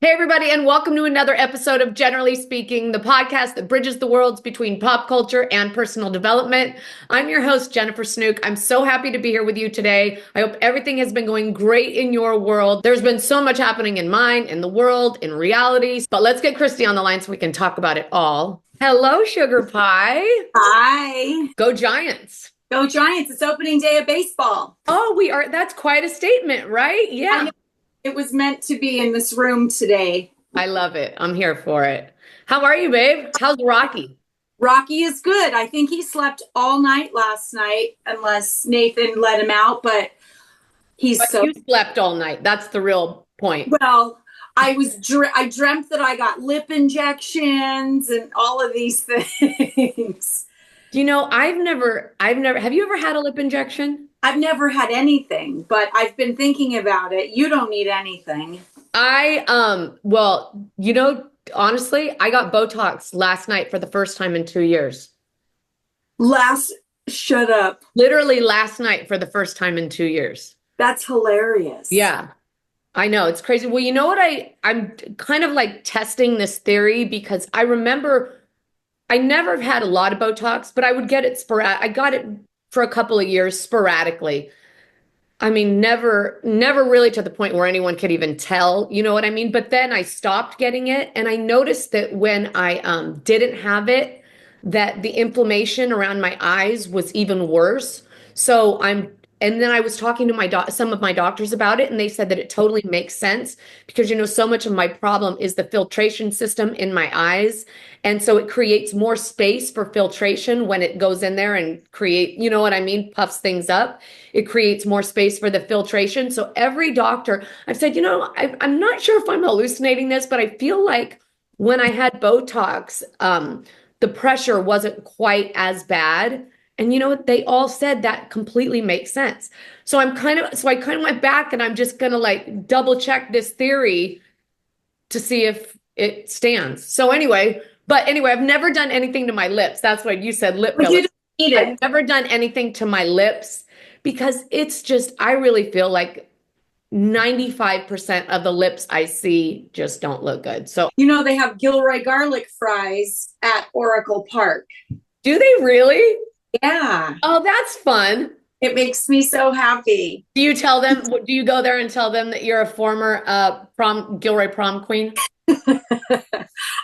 Hey, everybody, and welcome to another episode of Generally Speaking, the podcast that bridges the worlds between pop culture and personal development. I'm your host, Jennifer Snook. I'm so happy to be here with you today. I hope everything has been going great in your world. There's been so much happening in mine, in the world, in realities. But let's get Christy on the line so we can talk about it all. Hello, Sugar Pie. Hi. Go Giants. Go Giants. It's opening day of baseball. Oh, we are. That's quite a statement, right? Yeah. It was meant to be in this room today. I love it. I'm here for it. How are you, babe? How's Rocky? Rocky is good. I think he slept all night last night, unless Nathan let him out, but you slept all night. That's the real point. Well, I dreamt that I got lip injections and all of these things. You know, have you ever had a lip injection? I've never had anything, but I've been thinking about it. You don't need anything. Well, honestly, I got Botox last night for the first time in 2 years. Shut up. Literally last night for the first time in 2 years. That's hilarious. Yeah, I know. It's crazy. Well, you know what? I'm kind of like testing this theory because I remember I never had a lot of Botox, but I would get it I got it for a couple of years sporadically. I mean, never really to the point where anyone could even tell, you know what I mean? But then I stopped getting it, and I noticed that when I didn't have it, that the inflammation around my eyes was even worse. And then I was talking to some of my doctors about it, and they said that it totally makes sense because, so much of my problem is the filtration system in my eyes. And so it creates more space for filtration when it goes in there and puffs things up. It creates more space for the filtration. So every doctor, I've said, I'm not sure if I'm hallucinating this, but I feel like when I had Botox, the pressure wasn't quite as bad. And they all said that completely makes sense. So I kind of went back, and I'm just going to like double check this theory to see if it stands. So anyway, I've never done anything to my lips. That's what you said, lip fillers. You don't need it. I've never done anything to my lips because it's just, I really feel like 95% of the lips I see just don't look good. So, they have Gilroy garlic fries at Oracle Park. Do they really? Yeah. Oh, that's fun. It makes me so happy. Do you go there and tell them that you're a former Gilroy prom queen?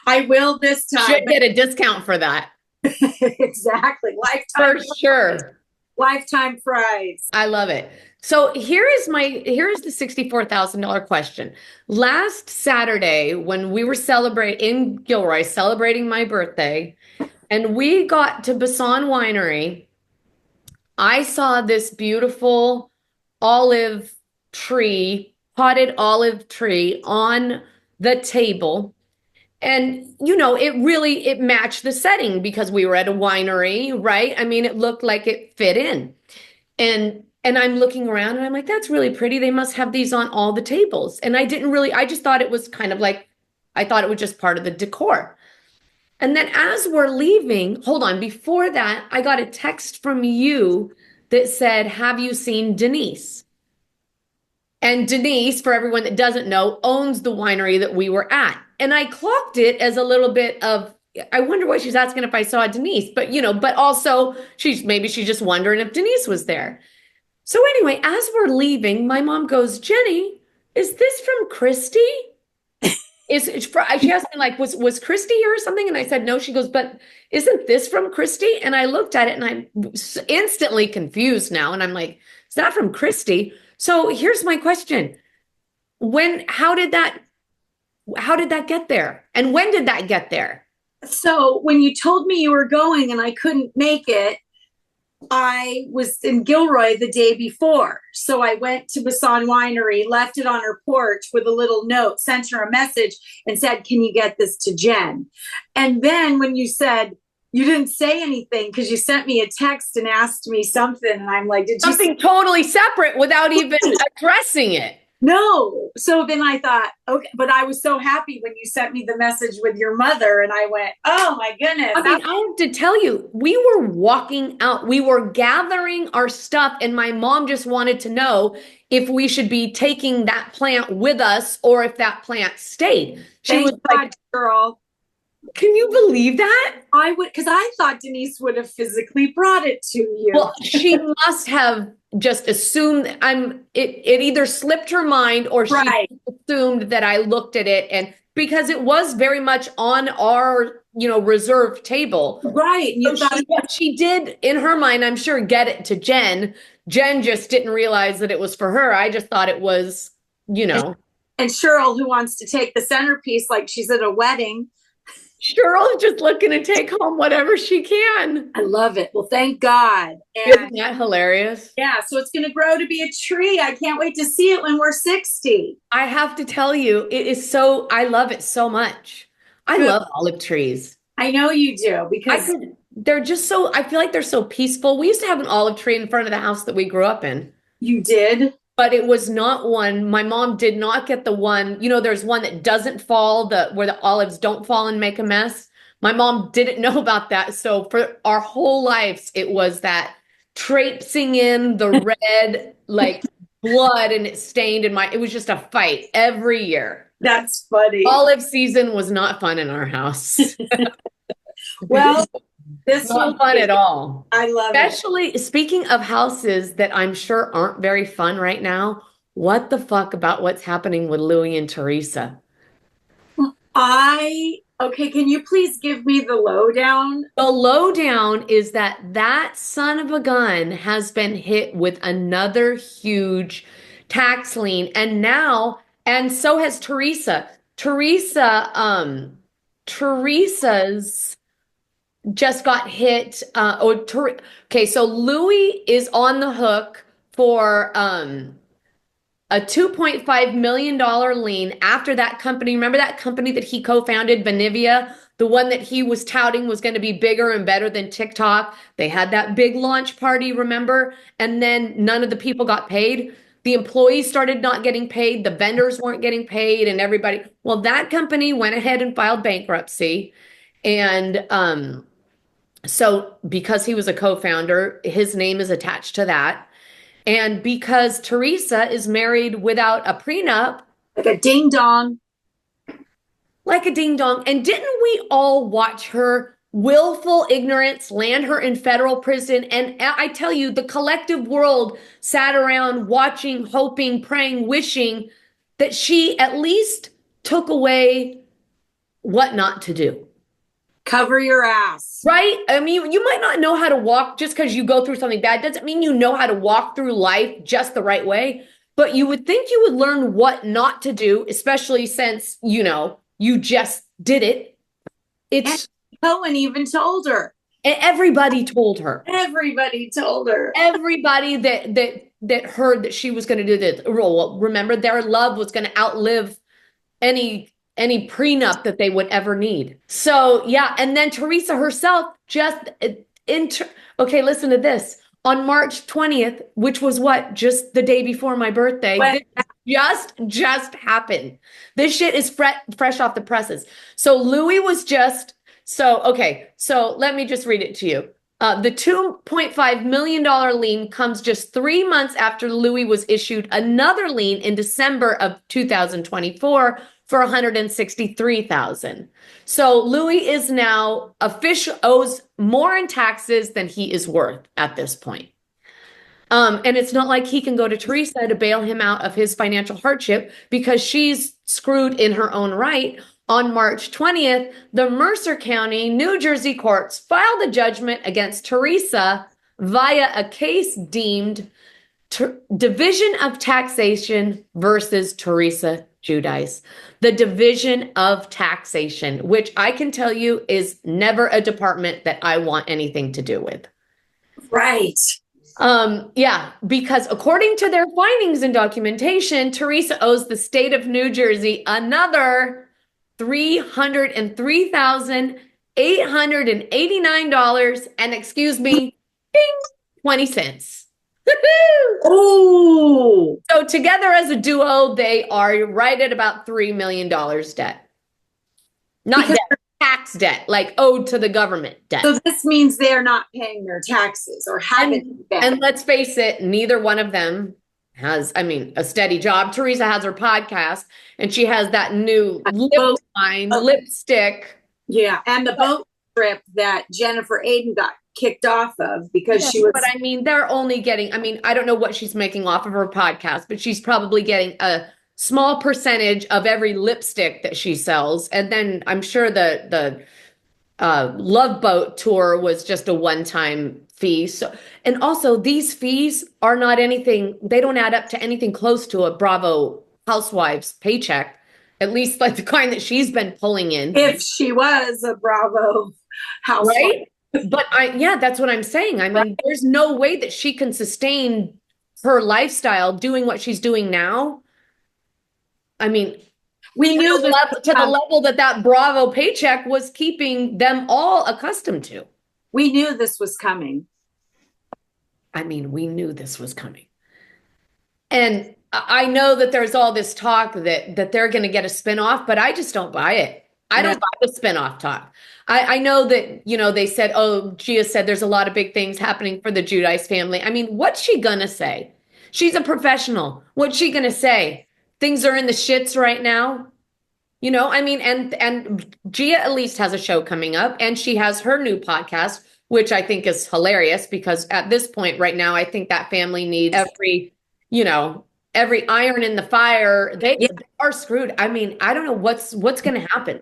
I will this time. Should get a discount for that. Exactly. Lifetime. For sure. Lifetime fries. I love it. So here is the $64,000 question. Last Saturday, when we were in Gilroy, celebrating my birthday, and we got to Bassan Winery, I saw this beautiful potted olive tree on the table. And, it matched the setting because we were at a winery, right? I mean, it looked like it fit in. And I'm looking around and I'm like, that's really pretty. They must have these on all the tables. And I just thought it was kind of like, I thought it was just part of the decor. And then as we're leaving, hold on, before that, I got a text from you that said, have you seen Denise? And Denise, for everyone that doesn't know, owns the winery that we were at. And I clocked it as a little bit of, I wonder why she's asking if I saw Denise, but also she's just wondering if Denise was there. So anyway, as we're leaving, my mom goes, Jenny, is this from Christy? She asked me like, was Christy here or something? And I said, no. She goes, but isn't this from Christy? And I looked at it and I'm instantly confused now. And I'm like, is that from Christy? So here's my question. How did that get there? And when did that get there? So when you told me you were going and I couldn't make it, I was in Gilroy the day before. So I went to Bassan Winery, left it on her porch with a little note, sent her a message and said, can you get this to Jen? And then when you said, you didn't say anything because you sent me a text and asked me something. And I'm like, something totally separate without even addressing it. No. So then I thought, okay, but I was so happy when you sent me the message with your mother, and I went, oh my goodness. I mean, I have to tell you, we were walking out, we were gathering our stuff, and my mom just wanted to know if we should be taking that plant with us or if that plant stayed. She Thank was God, like, girl. can you believe that? I would, because I thought Denise would have physically brought it to you. Well, she must have just assumed it either slipped her mind or she Right. assumed that I looked at it, and because it was very much on our, reserved table. Right. And you So thought, she did, in her mind, I'm sure, get it to Jen. Jen just didn't realize that it was for her. I just thought it was, and Cheryl, who wants to take the centerpiece like she's at a wedding. Cheryl's just looking to take home whatever she can. I love it. Well, thank God. Isn't that hilarious? Yeah, so it's going to grow to be a tree. I can't wait to see it when we're 60. I have to tell you, I love it so much. I Good. love olive trees. I know you do because I feel like they're so peaceful. We used to have an olive tree in front of the house that we grew up in. you did. But it was not one, my mom did not get the one, there's one that doesn't fall, where the olives don't fall and make a mess. My mom didn't know about that. So for our whole lives, it was that traipsing in the red, like blood, and it stained it was just a fight every year. That's funny. Olive season was not fun in our house. Well, this Not fun at all. I love Especially, speaking of houses that I'm sure aren't very fun right now, what the fuck about what's happening with Louie and Teresa? Okay, can you please give me the lowdown? The lowdown is that son of a gun has been hit with another huge tax lien, and so has Teresa. Teresa's just got hit. Okay, so Louie is on the hook for a $2.5 million lien after that company. Remember that company that he co-founded, Benivia, the one that he was touting was going to be bigger and better than TikTok. They had that big launch party, remember? And then none of the people got paid. The employees started not getting paid. The vendors weren't getting paid, and everybody. Well, that company went ahead and filed bankruptcy. And so because he was a co-founder, his name is attached to that. And because Teresa is married without a prenup, Like a ding dong. like a ding dong. And didn't we all watch her willful ignorance land her in federal prison? And I tell you, the collective world sat around watching, hoping, praying, wishing that she at least took away what not to do. Cover your ass. Right? I mean, you might not know how to walk just because you go through something bad. Doesn't mean you know how to walk through life just the right way. But you would think you would learn what not to do, especially since, you just did it. It's Cohen even told her. everybody told her. Everybody told her. Everybody that heard that she was going to do this. Well, remember, their love was going to outlive any prenup that they would ever need. So yeah, and then Teresa herself okay, listen to this. On March 20th, which was just the day before my birthday, this just happened. This shit is fresh off the presses. So Louie was okay, so let me just read it to you. The $2.5 million lien comes just 3 months after Louie was issued another lien in December of 2024 for $163,000. So Louie is now owes more in taxes than he is worth at this point. And it's not like he can go to Teresa to bail him out of his financial hardship because she's screwed in her own right. On March 20th, the Mercer County, New Jersey courts filed a judgment against Teresa via a case deemed Division of Taxation versus Teresa Giudice. The Division of Taxation, which I can tell you is never a department that I want anything to do with. Right. Yeah, because according to their findings and documentation, Teresa owes the state of New Jersey another $303,889 and, excuse me, 20 cents. Oh, So together as a duo, they are right at about $3 million debt. Not because debt, tax debt, like owed to the government debt. so this means they're not paying their taxes or haven't been. And let's face it, neither one of them has, I mean, a steady job. Teresa has her podcast and she has that new lip line, lipstick. Yeah, and the boat trip that Jennifer Aiden got kicked off of because she was. But I mean, they're only getting, I mean, I don't know what she's making off of her podcast, but she's probably getting a small percentage of every lipstick that she sells. And then I'm sure the Love Boat tour was just a one-time fee. So, and also these fees are not anything, they don't add up to anything close to a Bravo Housewives paycheck, at least like the kind that she's been pulling in. If she was a Bravo housewife. Right? But yeah, that's what I'm saying. I mean, there's no way that she can sustain her lifestyle doing what she's doing now. I mean, we knew to the level that Bravo paycheck was keeping them all accustomed to. We knew this was coming. I mean, we knew this was coming. And I know that there's all this talk that they're going to get a spinoff, but I just don't buy it. I don't buy the spinoff talk. I know that, you know, they said, oh, Gia said there's a lot of big things happening for the Giudice family. I mean, what's she going to say? She's a professional. What's she going to say? Things are in the shits right now. You know, I mean, and Gia at least has a show coming up and she has her new podcast, which I think is hilarious because at this point right now, I think that family needs every iron in the fire. They are screwed. I mean, I don't know what's going to happen.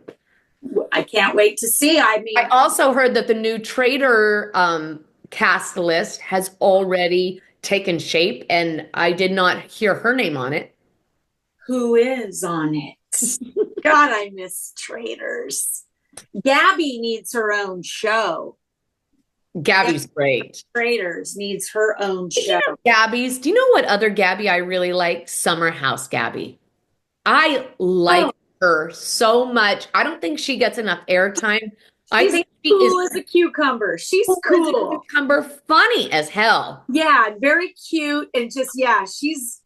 I can't wait to see. I mean, I also heard that the new Trader cast list has already taken shape and I did not hear her name on it. Who is on it? God, I miss Traders. Gabby needs her own show. Gabby's great. Traders needs her own show. Gabby's. Do you know what other Gabby I really like? Summer House Gabby. I like her so much. I don't think she gets enough airtime. I think she cool as a cucumber. She's cool. As a cucumber, funny as hell. Yeah, very cute and just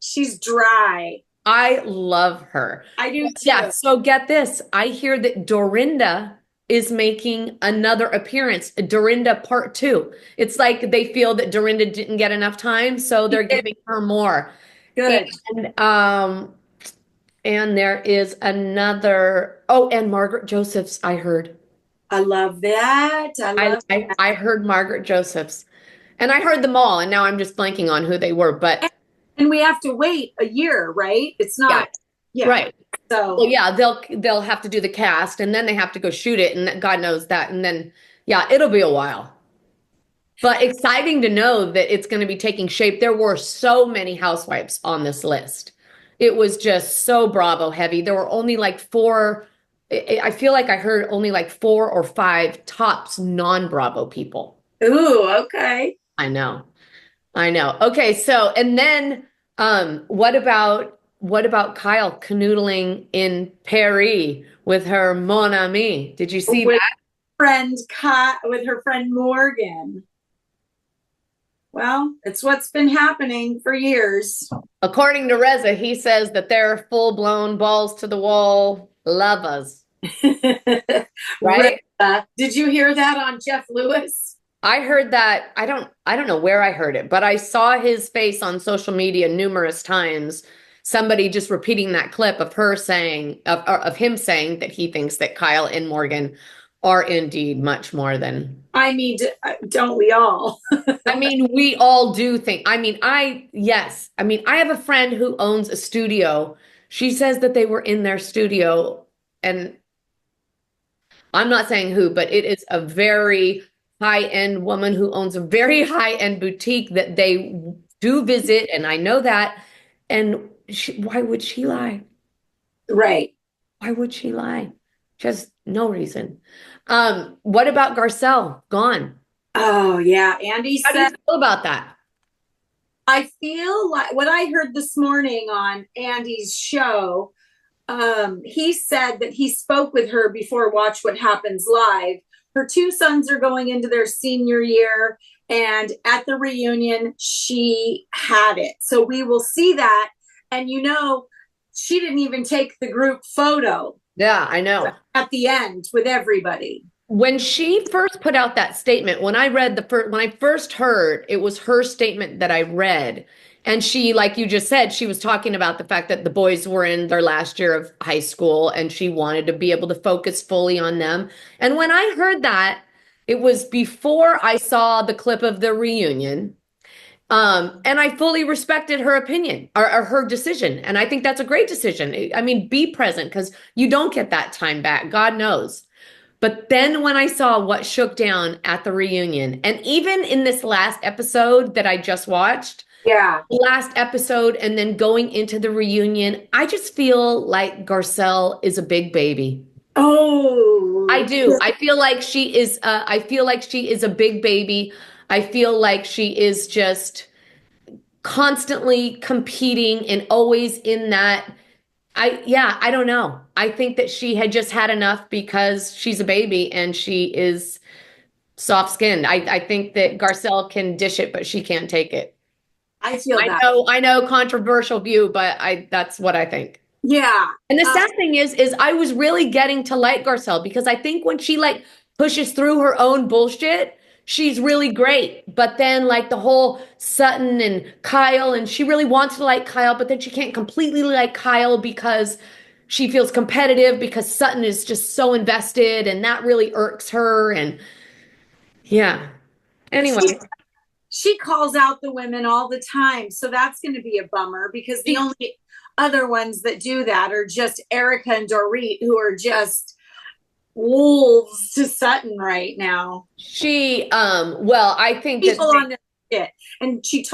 she's dry. I love her. I do too. Yeah, so get this. I hear that Dorinda is making another appearance, Dorinda Part 2. It's like they feel that Dorinda didn't get enough time, so they're giving her more. Good. And there is another, and Margaret Josephs, I heard. I love that. I heard Margaret Josephs. And I heard them all, and now I'm just blanking on who they were, but and we have to wait a year, right? It's not right. So well, yeah, they'll have to do the cast and then they have to go shoot it, and God knows that. And then it'll be a while. But exciting to know that it's going to be taking shape. There were so many housewives on this list. It was just so Bravo heavy. There were only like 4. I feel like I heard only like 4 or 5 tops non-Bravo people. Ooh, okay. I know. Okay, so and then what about Kyle canoodling in Paris with her mon ami? Did you see that? With her friend Morgan. Well, it's what's been happening for years. According to Reza, he says that they're full-blown balls to the wall lovers. Right? Did you hear that on Jeff Lewis? I heard that. I don't know where I heard it, but I saw his face on social media numerous times. Somebody just repeating that clip of her saying, of him saying that he thinks that Kyle and Morgan are indeed much more than. I mean, don't we all? I mean, we all do think. I mean, I have a friend who owns a studio. She says that they were in their studio, and I'm not saying who, but it is a very high-end woman who owns a very high-end boutique that they do visit, and I know that. And why would she lie? Right. Why would she lie? Just no reason. What about Garcelle? Gone. Oh, yeah. Andy said. How do you feel about that? I feel like what I heard this morning on Andy's show, he said that he spoke with her before Watch What Happens Live. Her 2 sons are going into their senior year, And at the reunion, she had it. So we will see that. And she didn't even take the group photo Yeah, I know. at the end with everybody. When she first put out that statement, when I first heard, it was her statement that I read. And she, like you just said, she was talking about the fact that the boys were in their last year of high school and she wanted to be able to focus fully on them. And when I heard that, it was before I saw the clip of the reunion. And I fully respected her opinion or her decision. And I think that's a great decision. I mean, be present because you don't get that time back. God knows. But then when I saw what shook down at the reunion, and even in this last episode that I just watched, Yeah. last episode, and then going into the reunion, I just feel like Garcelle is a big baby. Oh, I do. I feel like she is. I feel like she is a big baby. I feel like she is just constantly competing and always in that. I don't know. I think that she had just had enough because she's a baby and she is soft skinned. I think that Garcelle can dish it, but she can't take it. I feel that. I know, controversial view, but that's what I think. Yeah. And the sad thing is I was really getting to like Garcelle because I think when she like pushes through her own bullshit, she's really great. But then like the whole Sutton and Kyle, and she really wants to like Kyle, but then she can't completely like Kyle because she feels competitive because Sutton is just so invested and that really irks her. And yeah. Anyway, She calls out the women all the time. So that's going to be a bummer because the only other ones that do that are just Erica and Dorit, who are just wolves to Sutton right now. well, I think People on their shit. And she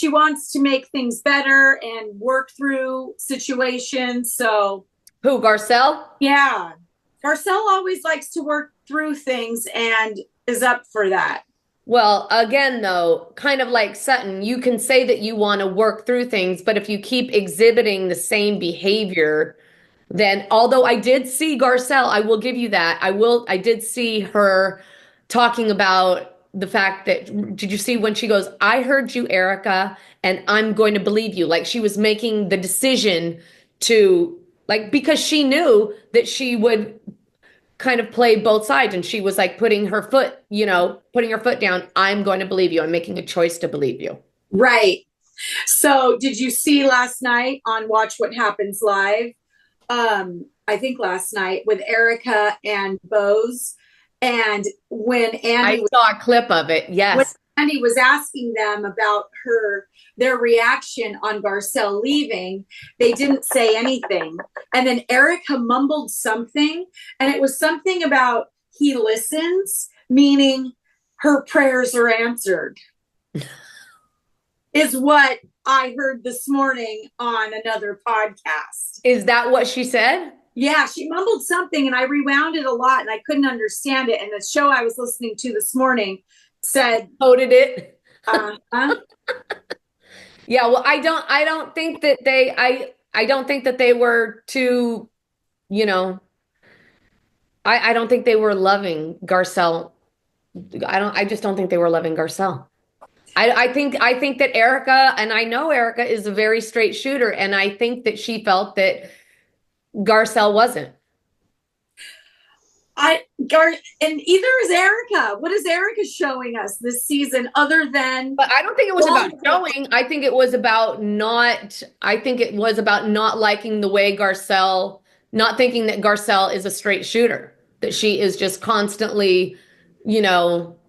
wants to make things better and work through situations. So who, Garcelle? yeah. Garcelle always likes to work through things and is up for that. Well, again, though, kind of like Sutton, you can say that you want to work through things, but if you keep exhibiting the same behavior, then although I did see Garcelle, I will give you that. I did see her talking about the fact that, did you see when she goes, I heard you, Erica, and I'm going to believe you. Like she was making the decision to, like, because she knew that she would kind of play both sides and she was like putting her foot down. I'm going to believe you. I'm making a choice to believe you. Right. So did you see last night on Watch What Happens Live? I think last night with Erica and Bose. And when Andy saw a clip of it, yes. When Andy was asking them about their reaction on Garcelle leaving, they didn't say anything. And then Erica mumbled something, and it was something about he listens, meaning her prayers are answered. Is what I heard this morning on another podcast. Is that what she said? Yeah, she mumbled something and I rewound it a lot and I couldn't understand it. And the show I was listening to this morning said, coded it. Uh-huh. Yeah, well, I don't think that I don't think that they were too, I don't think they were loving Garcelle. I just don't think they were loving Garcelle. I think that Erica, and I know Erica is a very straight shooter, and I think that she felt that Garcelle wasn't. And either is Erica. What is Erica showing us this season other than? But I don't think it was about showing. I think it was about not liking the way Garcelle, not thinking that Garcelle is a straight shooter, that she is just constantly,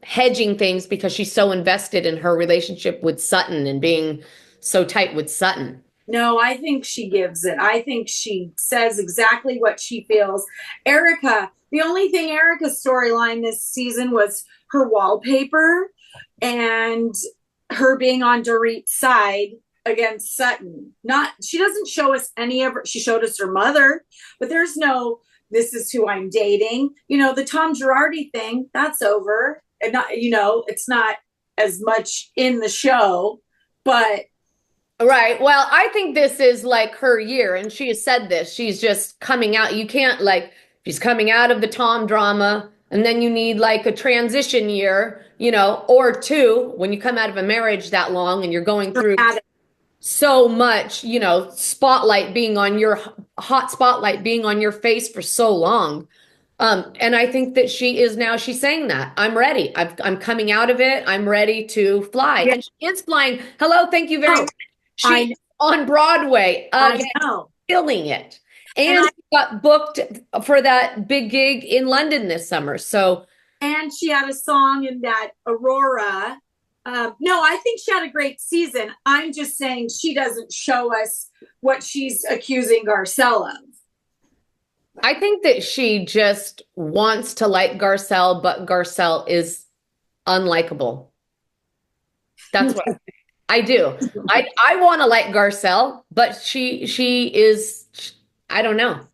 hedging things because she's so invested in her relationship with Sutton and being so tight with Sutton. No, I think she gives it. I think she says exactly what she feels. Erica, the only thing Erica's storyline this season was her wallpaper and her being on Dorit's side against Sutton. She doesn't show us any of her. She showed us her mother, but there's no, this is who I'm dating. The Tom Girardi thing, that's over. And not, it's not as much in the show, but right. Well, I think this is like her year, and she has said this. She's just coming out. You can't she's coming out of the Tom drama. And then you need like a transition year, or two when you come out of a marriage that long and you're going through so much, spotlight being on your hot spotlight being on your face for so long. And I think that she's saying that I'm ready. I'm coming out of it. I'm ready to fly. Yeah. And she is flying. Hello. Thank you very much. I She's on Broadway again, know. killing it. And she got booked for that big gig in London this summer. So, And she had a song in that Aurora. No, I think she had a great season. I'm just saying she doesn't show us what she's accusing Garcelle of. I think that she just wants to like Garcelle, but Garcelle is unlikable. That's what I do. I want to like Garcelle, but she is, I don't know.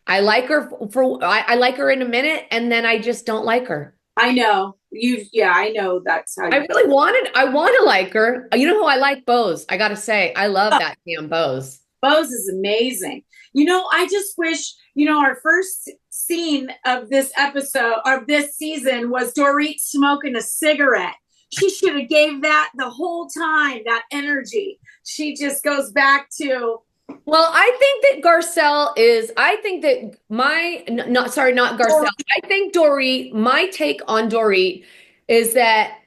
I like her I like her in a minute, and then I just don't like her. I know you. Yeah, I know that's how. I want to like her. You know who I like? Bose. I gotta say, I love that damn Bose. Bose is amazing. I just wish, our first scene of this episode of this season was Dorit smoking a cigarette. She should have gave that the whole time, that energy. She just goes back to. Well, I think that not Garcelle. I think my take on Dorit is that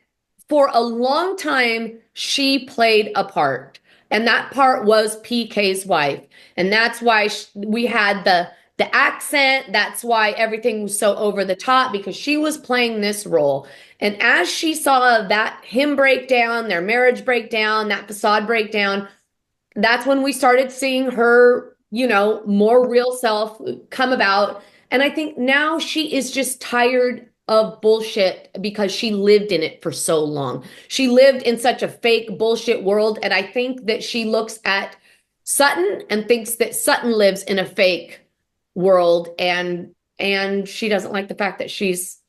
for a long time, she played a part. And that part was PK's wife. And that's why we had the accent. That's why everything was so over the top, because she was playing this role. And as she saw him break down, their marriage break down, that facade break down, that's when we started seeing her, more real self come about. And I think now she is just tired of bullshit because she lived in it for so long. She lived in such a fake bullshit world. And I think that she looks at Sutton and thinks that Sutton lives in a fake world. And she doesn't like the fact that she's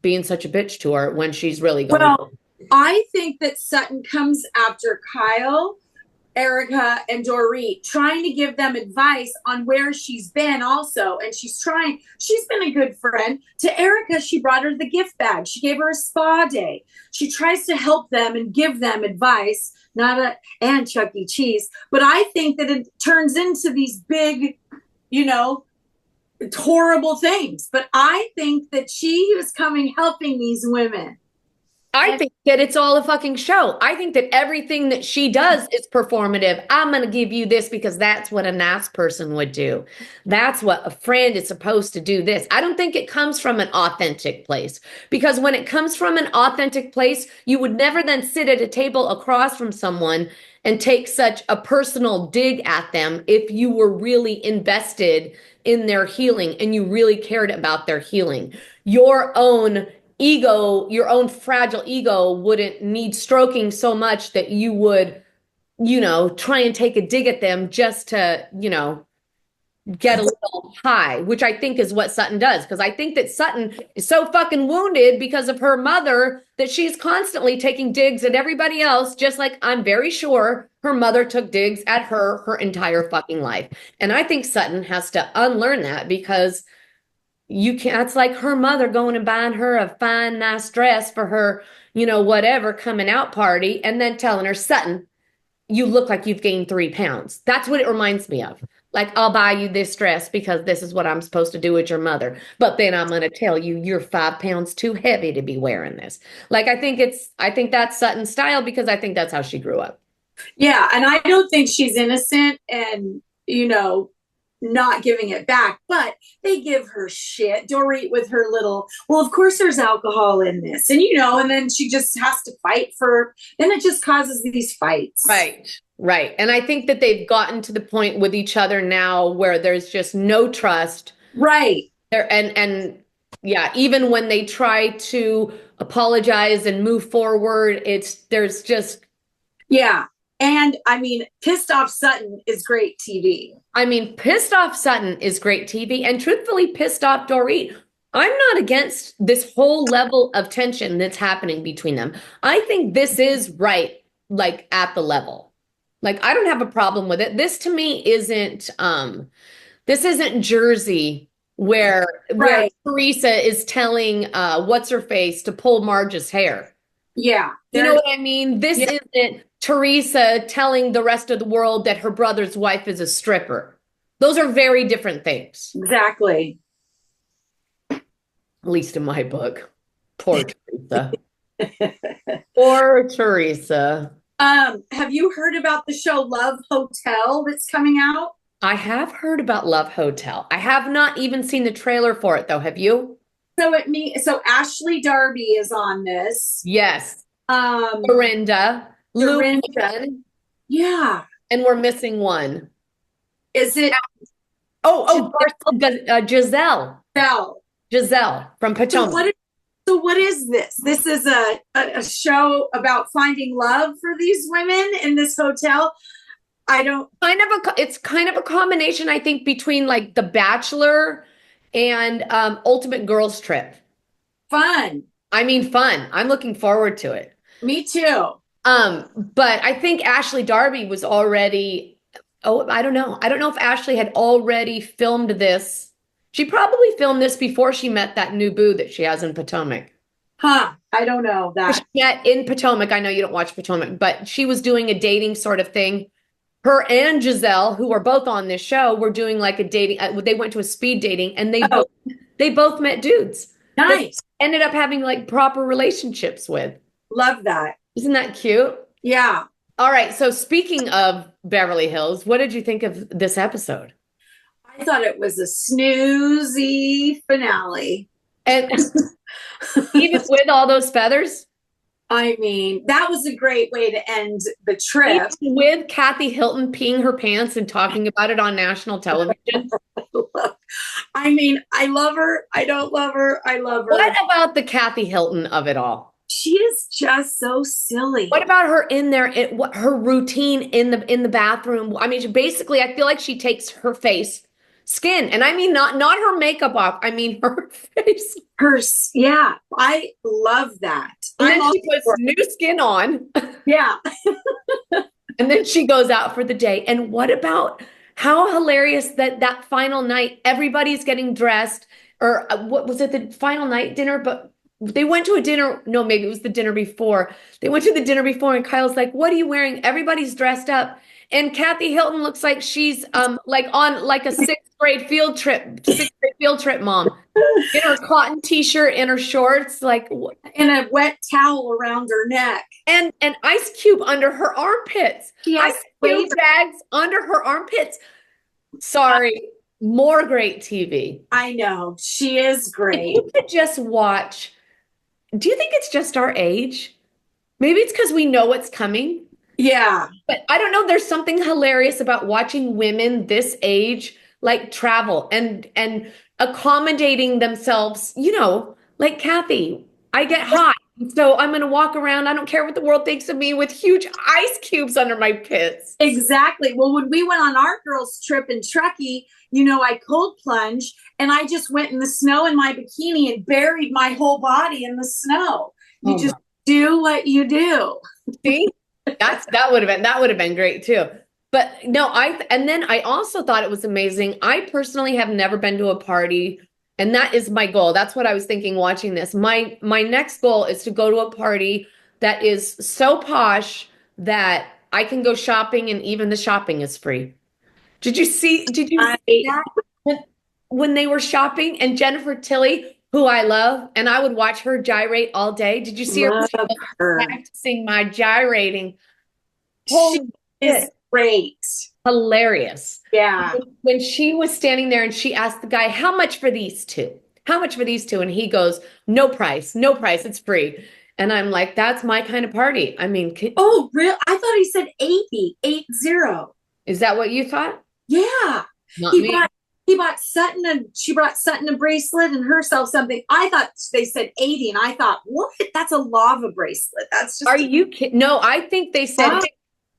being such a bitch to her when she's really going. Well, I think that Sutton comes after Kyle, Erica, and Dorit, trying to give them advice on where she's been also. And she's been a good friend. To Erica, she brought her the gift bag. She gave her a spa day. She tries to help them and give them advice, and Chuck E. Cheese. But I think that it turns into these big, horrible things. But I think that she was helping these women. I think that it's all a fucking show. I think that everything that she does is performative. I'm going to give you this because that's what a nice person would do. That's what a friend is supposed to do this. I don't think it comes from an authentic place, because when it comes from an authentic place, you would never then sit at a table across from someone and take such a personal dig at them if you were really invested in their healing and you really cared about their healing. Your own fragile ego wouldn't need stroking so much that you would, try and take a dig at them just to, get a little high, which I think is what Sutton does. Because I think that Sutton is so fucking wounded because of her mother that she's constantly taking digs at everybody else, just like I'm very sure her mother took digs at her entire fucking life. And I think Sutton has to unlearn that, because you can't, it's like her mother going and buying her a fine, nice dress for her, whatever coming out party, and then telling her, Sutton, you look like you've gained 3 pounds. That's what it reminds me of. Like, I'll buy you this dress because this is what I'm supposed to do with your mother. But then I'm going to tell you you're 5 pounds too heavy to be wearing this. Like, I think that's Sutton's style, because I think that's how she grew up. Yeah. And I don't think she's innocent and, not giving it back, but they give her shit. Dorit with her little, well, of course there's alcohol in this. And, and then she just has to fight then it just causes these fights. Right. And I think that they've gotten to the point with each other now where there's just no trust. Right. And yeah, even when they try to apologize and move forward, there's just. Yeah. And I mean, Pissed Off Sutton is great TV. Pissed Off Sutton is great TV. And truthfully, Pissed Off Dorit. I'm not against this whole level of tension that's happening between them. I think this is right, like at the level. Like, I don't have a problem with it. This to me isn't Jersey where Right. Teresa is telling what's her face to pull Marge's hair. Yeah. You know what I mean? This Yeah. isn't Teresa telling the rest of the world that her brother's wife is a stripper. Those are very different things, Exactly. at least in my book. Poor Teresa. Poor Teresa. Have you heard about the show Love Hotel that's coming out? I have heard about Love Hotel. I have not even seen the trailer for it, though. Have you? So Ashley Darby is on this. Yes. Um, Dorinda, Louie, Dorinda. Yeah. and we're missing one. Is it Oh, Giselle. Belle? Giselle from So Potomac. what is this? This is a show about finding love for these women in this hotel. I don't. It's kind of a combination, I think, between like The Bachelor and Ultimate Girls Trip. Fun. I mean, fun. I'm looking forward to it. Me too. But I think Ashley Darby was already, oh, I don't know. I don't know if Ashley had already filmed this. She probably filmed this before she met that new boo that she has in Potomac. Huh. I don't know that. She met in Potomac. I know you don't watch Potomac, but she was doing a dating sort of thing. Her and Giselle, who are both on this show, were doing like a dating. They went to a speed dating, and they both met dudes. Nice. Ended up having like proper relationships with. Love that. Isn't that cute? Yeah. All right. So speaking of Beverly Hills, what did you think of this episode? I thought it was a snoozy finale. And even with all those feathers? I mean, that was a great way to end the trip. Even with Kathy Hilton peeing her pants and talking about it on national television. I mean, I love her. I don't love her. I love her. What about the Kathy Hilton of it all? She is just so silly. What about her in there? Her routine in the bathroom? I mean, basically, I feel like she takes her face skin, and I mean not her makeup off. I mean her face. Yeah, I love that. And then she puts new skin on. Yeah. And then she goes out for the day. And what about how hilarious that final night, everybody's getting dressed, or what was it, the final night dinner? But they went to a dinner. No, maybe it was the dinner before. They went to the dinner before, and Kyle's like, "What are you wearing?" Everybody's dressed up. And Kathy Hilton looks like she's like on like a sixth grade field trip mom. In her cotton t-shirt and her shorts, like and a wet towel around her neck. And an ice cube under her armpits. She has ice cube bags under her armpits. Sorry, more great TV. I know. She is great. If you could just watch. Do you think it's just our age? Maybe it's because we know what's coming. Yeah. But I don't know. There's something hilarious about watching women this age like travel and accommodating themselves, like Kathy. I get hot. So I'm going to walk around. I don't care what the world thinks of me with huge ice cubes under my pits. Exactly. Well, when we went on our girls' trip in Truckee, I cold plunged and I just went in the snow in my bikini and buried my whole body in the snow. You just do what you do. See? that would have been great too. But no, and then I also thought it was amazing. I personally have never been to a party, and that is my goal. That's what I was thinking watching this. My next goal is to go to a party that is so posh that I can go shopping and even the shopping is free. Did you see that when they were shopping and Jennifer Tilly, who I love, and I would watch her gyrate all day. Did you see her practicing my gyrating? She is great. Hilarious. Yeah. When she was standing there and she asked the guy, "How much for these two? How much for these two?" And he goes, no price, it's free. And I'm like, that's my kind of party. I mean, oh, really? I thought he said 80. Is that what you thought? Yeah. He bought Sutton and she brought Sutton a bracelet and herself something. I thought they said 80 and I thought, what? That's a lava bracelet. That's just. Are you kidding? No, I think they said,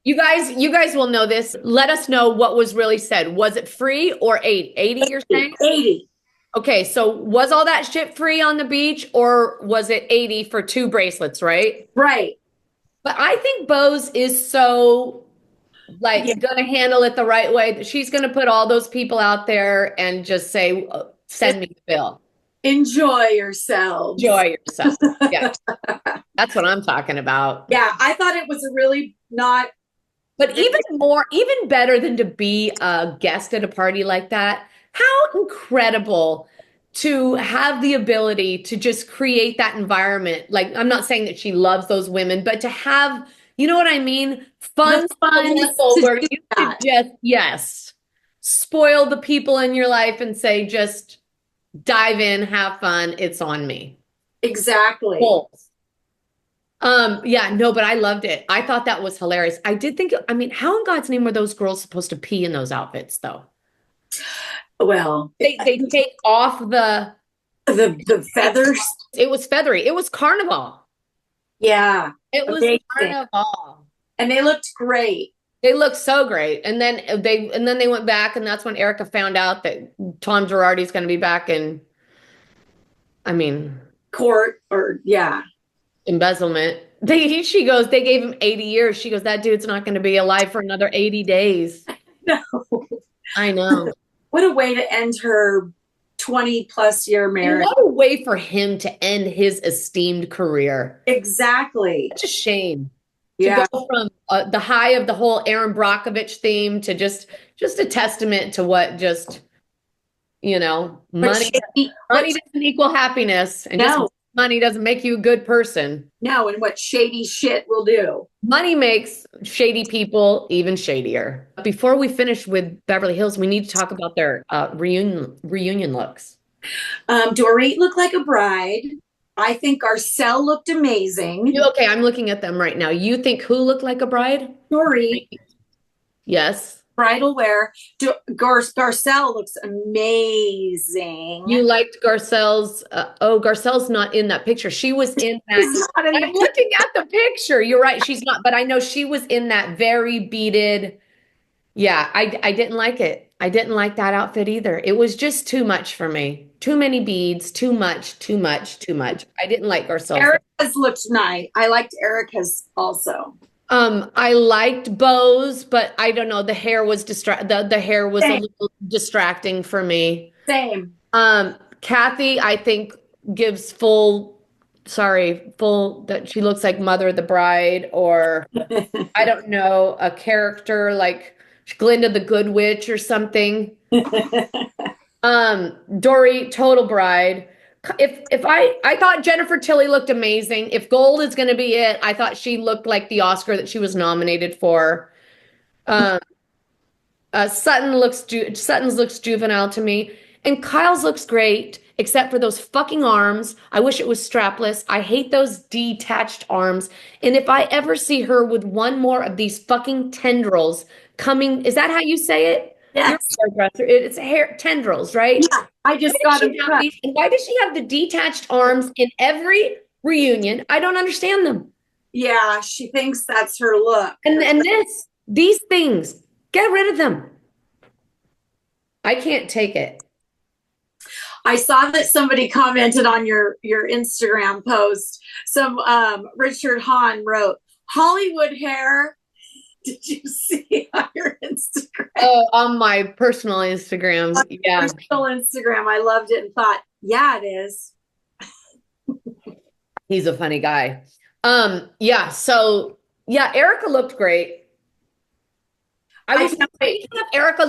you guys will know this. Let us know what was really said. Was it free or 80? 80 you're saying? 80. Okay, so was all that shit free on the beach or was it 80 for two bracelets, right? Right. But I think Bose is so gonna handle it the right way. She's gonna put all those people out there and just say, send me the bill. Enjoy yourselves. Enjoy yourself. Yeah. That's what I'm talking about. Yeah, I thought it was a really not. But even better than to be a guest at a party like that, how incredible to have the ability to just create that environment. Like, I'm not saying that she loves those women, but to have, you know what I mean? Fun, The fun level to where do you could that. just, yes, spoil the people in your life and say, just dive in, have fun. It's on me. Exactly. Goals. Yeah, no, but I loved it. I thought that was hilarious. I did think, I mean, how in God's name were those girls supposed to pee in those outfits, though? Well, They take off the feathers. it was feathery. It was carnival. Yeah, It was amazing. carnival. And they looked great. They looked so great. And then they went back, and that's when Erica found out that Tom Girardi's going to be back in, I mean, Court or yeah. embezzlement. She goes, they gave him 80 years. She goes, that dude's not going to be alive for another 80 days. No. I know. What a way to end her 20-plus-year And marriage. what a way for him to end his esteemed career. Exactly. Such a shame Yeah. to go from the high of the whole Aaron Brockovich theme to just a testament to what just, money doesn't equal happiness, and just No. money doesn't make you a good person. No, and what shady shit will do. Money makes shady people even shadier. Before we finish with Beverly Hills, we need to talk about their reunion looks. Dorit looked like a bride. I think Garcelle looked amazing. Okay, I'm looking at them right now. You think who looked like a bride? Dorit, Yes. bridal wear. Garcelle looks amazing. You liked Garcelle's. Garcelle's not in that picture. She was in that. Not in the I'm looking at the picture. You're right. She's not, but I know she was in that very beaded. Yeah, I didn't like it. I didn't like that outfit either. It was just too much for me. Too many beads, too much, too much, too much. I didn't like Garcelle's. Erica's looked nice. I liked Erica's also. I liked Bo's, but I don't know. The hair was the hair was a little distracting for me. Same. Kathy, I think gives full that she looks like Mother of the Bride, or I don't know, a character like Glinda the Good Witch or something. Dory, total bride. If I thought Jennifer Tilly looked amazing. If gold is going to be it, I thought she looked like the Oscar that she was nominated for. Sutton's looks juvenile to me, and Kyle's looks great, except for those fucking arms. I wish it was strapless. I hate those detached arms. And if I ever see her with one more of these fucking tendrils coming, is that how you say it? Yes. You're a hairdresser. It's hair tendrils, right? Yeah, I just got them cut. And why does she have the detached arms in every reunion? I don't understand them. Yeah, she thinks that's her look. And these things, get rid of them. I can't take it. I saw that somebody commented on your Instagram post. Some Richard Hahn wrote, Hollywood hair. Did you see on your Instagram? Oh, on my personal Instagram. Yeah. Personal Instagram. I loved it and thought, yeah, it is. He's a funny guy. Yeah, so yeah, Erica looked great. I was speaking of Erica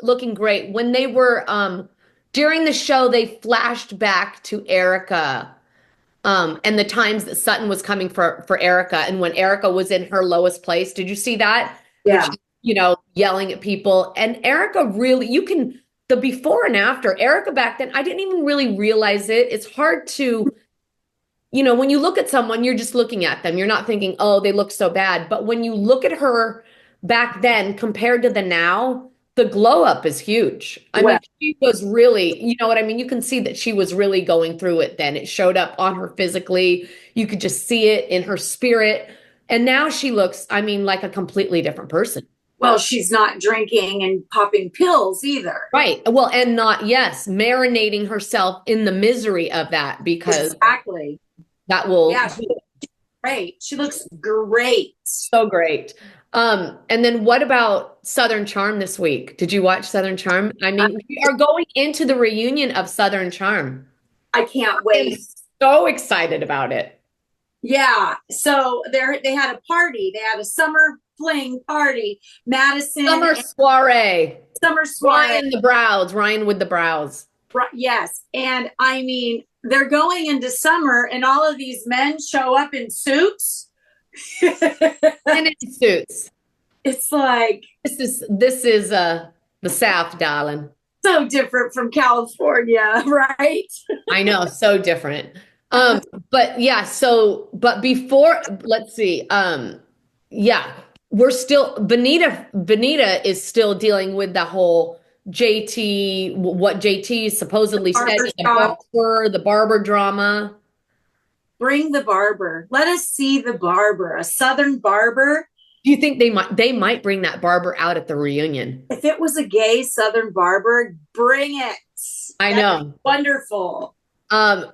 looking great. When they were during the show, they flashed back to Erica. And the times that Sutton was coming for Erica, and when Erica was in her lowest place. Did you see that? Yeah. She, yelling at people. And Erica really, the before and after, Erica back then, I didn't even really realize it. It's hard to, when you look at someone, you're just looking at them. You're not thinking, oh, they look so bad. But when you look at her back then compared to the now, the glow up is huge. I mean, she was really, you know what I mean? You can see that she was really going through it then. It showed up on her physically. You could just see it in her spirit. And now she looks, I mean, like a completely different person. Well, she's not drinking and popping pills either. Right. Well, and marinating herself in the misery of that, because exactly that will. Yeah, great. She looks great. So great. And then what about Southern Charm this week? Did you watch Southern Charm? I mean, we are going into the reunion of Southern Charm. I can't I am wait. so excited about it. Yeah. So they had a party. They had a summer fling party. Madison Summer soiree. summer soiree. Ryan with the brows. Yes. And I mean, they're going into summer and all of these men show up in suits. And in suits. It's like This is the South, darling. so different from California, right? I know, so different. But yeah, but before, let's see. Yeah, we're still Benita is still dealing with the whole JT, what JT supposedly said, the barber drama. Bring the barber. Let us see the barber, a Southern barber. Do you think they might bring that barber out at the reunion? If it was a gay Southern barber, bring it. I know. Wonderful.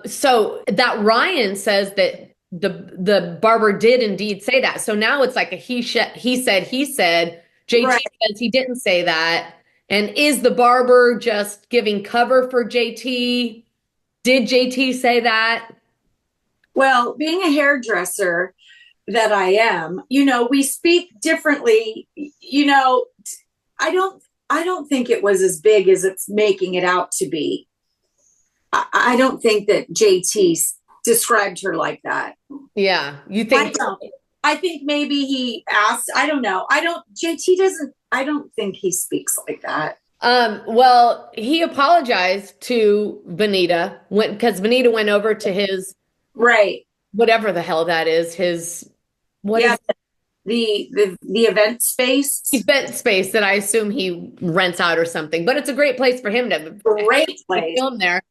So that Ryan says that the barber did indeed say that. So now it's like a he said. JT Right. says he didn't say that. And is the barber just giving cover for JT? Did JT say that? Well, being a hairdresser that I am, we speak differently. I don't think it was as big as it's making it out to be. I don't think that JT described her like that. Yeah, you think? I think maybe he asked. I don't know. I don't think he speaks like that. Well, he apologized to Benita because Benita went over to his right, whatever the hell that is. What is the event space? Event space that I assume he rents out or something. But it's a great place for him to film there.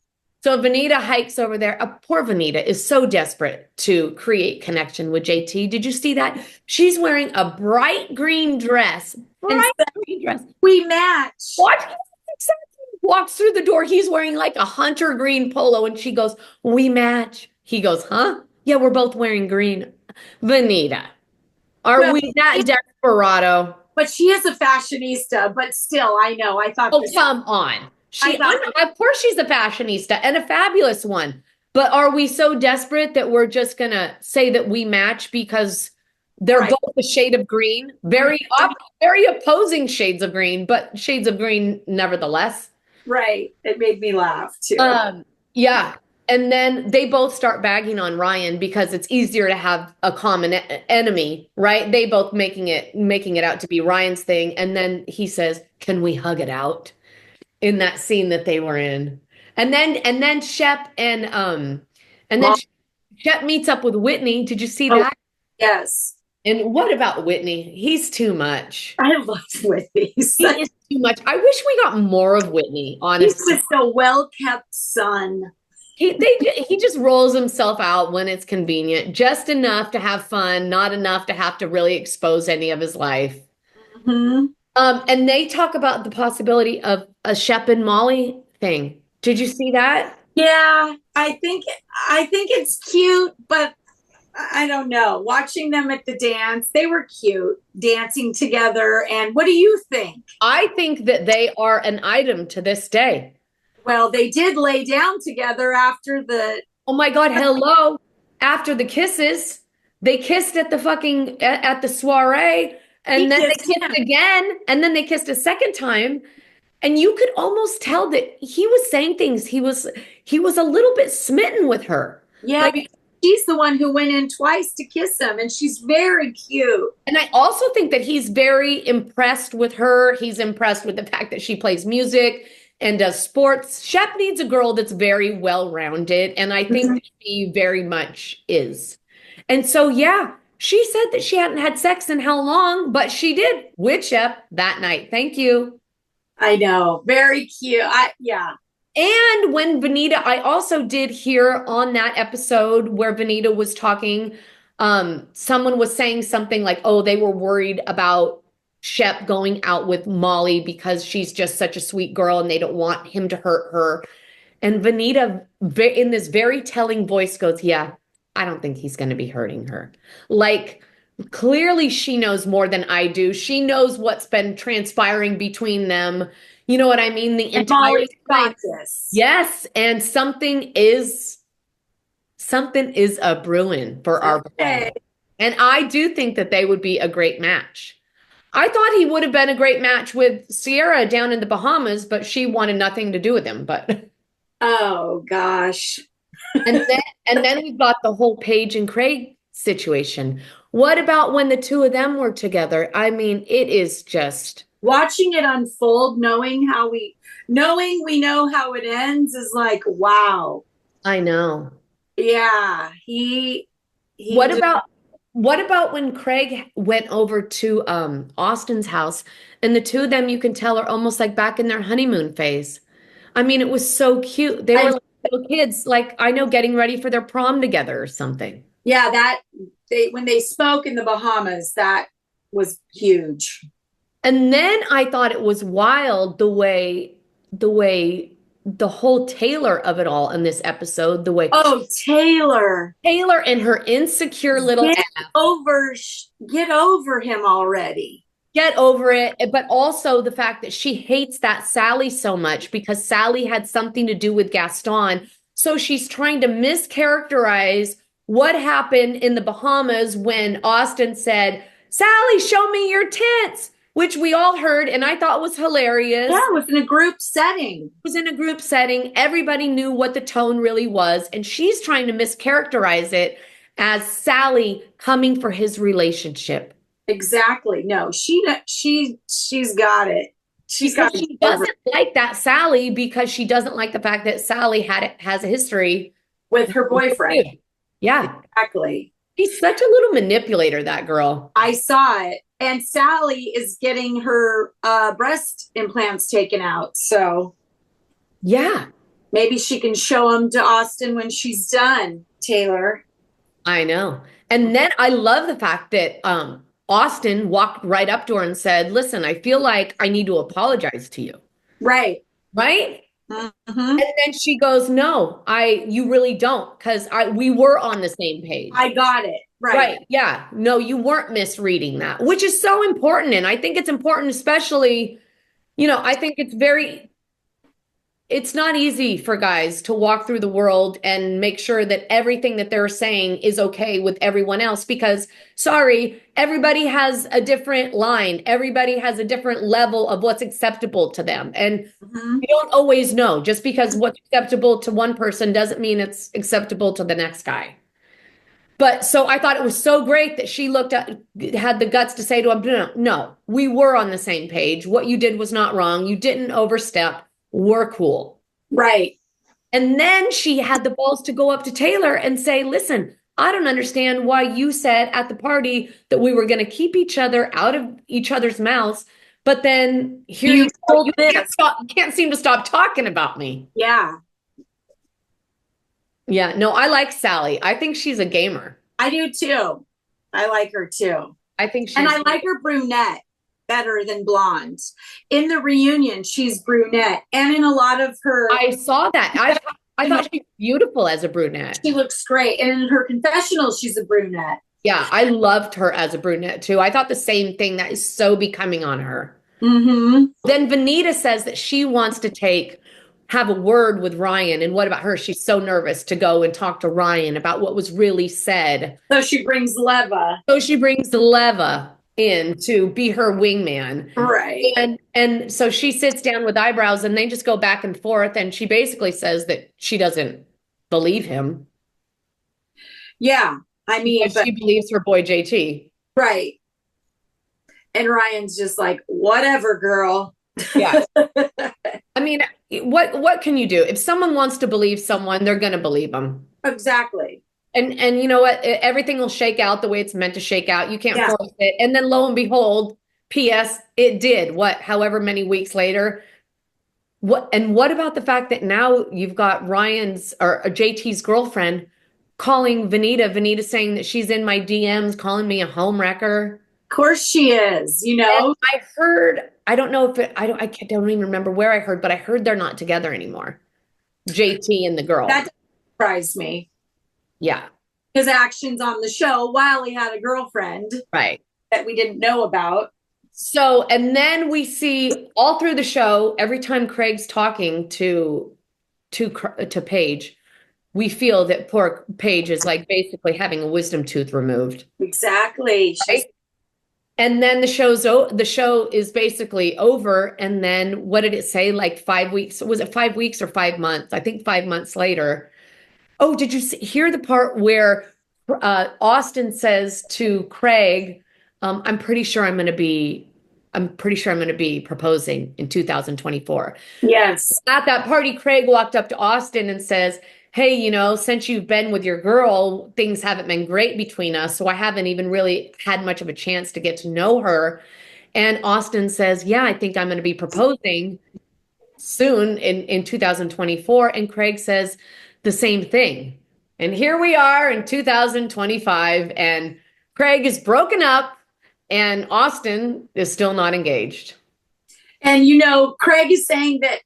So Benita hikes over there. Poor Benita is so desperate to create connection with JT. Did you see that? She's wearing a bright green dress. We match. What? Walks through the door. He's wearing like a hunter green polo, and she goes, "We match." He goes, "Huh? Yeah, we're both wearing green." Benita, are we that desperado? But she is a fashionista. But still, I know. I thought. Oh, come on. Of course she's a fashionista and a fabulous one. But are we so desperate that we're just going to say that we match because they're both a shade of green? Very opposing shades of green, but shades of green nevertheless. Right. It made me laugh too. Yeah. And then they both start bagging on Ryan because it's easier to have a common enemy, right? They both making it out to be Ryan's thing. And then he says, "Can we hug it out?" In that scene that they were in. And then Shep Shep meets up with Whitney. Did you see that? Yes. And what about Whitney? He's too much. I love Whitney. He is too much. I wish we got more of Whitney, honestly. He's just a well-kept son. He just rolls himself out when it's convenient, just enough to have fun, not enough to have to really expose any of his life. Mm-hmm. And they talk about the possibility of a Shep and Molly thing. Did you see that? Yeah, I think it's cute, but I don't know. Watching them at the dance, they were cute, dancing together. And what do you think? I think that they are an item to this day. Well, they did lay down together after the. Oh my God, hello. After the kisses, they kissed at the soiree. And then they kissed again, and then they kissed a second time, and you could almost tell that he was saying things. He was a little bit smitten with her. Yeah, she's the one who went in twice to kiss him, and she's very cute. And I also think that he's very impressed with her. He's impressed with the fact that she plays music and does sports. Shep needs a girl that's very well-rounded, and I think that she very much is. And so, yeah. She said that she hadn't had sex in how long, but she did with Shep that night. Thank you. I know. Very cute. Yeah. And when Benita, I also did hear on that episode where Benita was talking, someone was saying something like, oh, they were worried about Shep going out with Molly because she's just such a sweet girl and they don't want him to hurt her. And Benita, in this very telling voice, goes, yeah. I don't think he's going to be hurting her. Like clearly she knows more than I do. She knows what's been transpiring between them. You know what I mean? The And entire Molly's time. got this. Yes, and something is a brewing for our boy. Okay. And I do think that they would be a great match. I thought he would have been a great match with Sierra down in the Bahamas, but she wanted nothing to do with him. But Oh gosh. and then and then we've got the whole Paige and Craig situation. What about when the two of them were together? I mean, it is just Watching it unfold, knowing we know how it ends is like, wow. I know. Yeah, he What just, about what about when Craig went over to Austin's house and the two of them you can tell are almost like back in their honeymoon phase. I mean, it was so cute. They were I like little kids, like I know getting ready for their prom together or something. yeah, that they when they spoke in the Bahamas, that was huge. And then I thought it was wild the way the whole Taylor of it all in this episode, the way Oh, Taylor, Taylor and her insecure little get over get over him already. get over it, but also the fact that she hates that Sally so much because Sally had something to do with Gaston. So she's trying to mischaracterize what happened in the Bahamas when Austin said, Sally, show me your tits, which we all heard and I thought was hilarious. Yeah, it was in a group setting. It was in a group setting. Everybody knew what the tone really was. And she's trying to mischaracterize it as Sally coming for his relationship. Exactly. No, she's got it. She's Because got it she over doesn't like that Sally because she doesn't like the fact that Sally has a history with her boyfriend. Yeah. Exactly. She's such a little manipulator, that girl. I saw it. And Sally is getting her breast implants taken out. So Yeah, maybe she can show them to Austin when she's done, Taylor. I know. And then I love the fact that Austin walked right up to her and said, listen, I feel like I need to apologize to you. Right. Right? Mm-hmm. And then she goes, no, you really don't, because we were on the same page. I got it. Right. Right. Yeah. No, you weren't misreading that, which is so important. And I think it's important, especially, I think it's not easy for guys to walk through the world and make sure that everything that they're saying is okay with everyone else because, sorry, everybody has a different line. Everybody has a different level of what's acceptable to them. And you don't always know. Just because what's acceptable to one person doesn't mean it's acceptable to the next guy. But so I thought it was so great that she had the guts to say to him, no, we were on the same page. What you did was not wrong. You didn't overstep. We're cool. Right. And then she had the balls to go up to Taylor and say, listen, I don't understand why you said at the party that we were going to keep each other out of each other's mouths. But then here you can't seem to stop talking about me. Yeah. Yeah, no, I like Sally. I think she's a gamer. I do too. I like her too. I think and I like her brunette better than blonde. In the reunion, she's brunette. And in a lot of her I saw that. I thought she was beautiful as a brunette. She looks great. And in her confessionals, she's a brunette. Yeah, I loved her as a brunette too. I thought the same thing. That is so becoming on her. Mm-hmm. Then Vanita says that she wants to have a word with Ryan. And what about her? She's so nervous to go and talk to Ryan about what was really said. So she brings Leva. In to be her wingman. Right. And so she sits down with eyebrows and they just go back and forth. And she basically says that she doesn't believe him. Yeah. I mean, but she believes her boy JT. Right. And Ryan's just like, whatever, girl. Yeah. I mean, what can you do? If someone wants to believe someone, they're going to believe them. Exactly. And you know what? Everything will shake out the way it's meant to shake out. You can't force it. And then lo and behold, P.S. it did. However many weeks later. What about the fact that now you've got Ryan's or JT's girlfriend calling Vanita saying that she's in my DMs, calling me a homewrecker. Of course she is, And I heard, I don't know if I don't even remember where I heard, but I heard they're not together anymore. JT and the girl. That surprised me. Yeah. his actions on the show while he had a girlfriend Right. that we didn't know about. So, and then we see all through the show, every time Craig's talking to Paige, we feel that poor Paige is like basically having a wisdom tooth removed. Exactly. Right? And then the show is basically over. And then what did it say? Like 5 weeks? Was it 5 weeks or 5 months? I think 5 months later. Oh, did you hear the part where Austin says to Craig, I'm pretty sure I'm going to be proposing in 2024. Yes. At that party, Craig walked up to Austin and says, hey, since you've been with your girl, things haven't been great between us. So I haven't even really had much of a chance to get to know her. And Austin says, yeah, I think I'm going to be proposing soon in 2024. And Craig says the same thing. And here we are in 2025, and Craig is broken up, and Austin is still not engaged. And Craig is saying that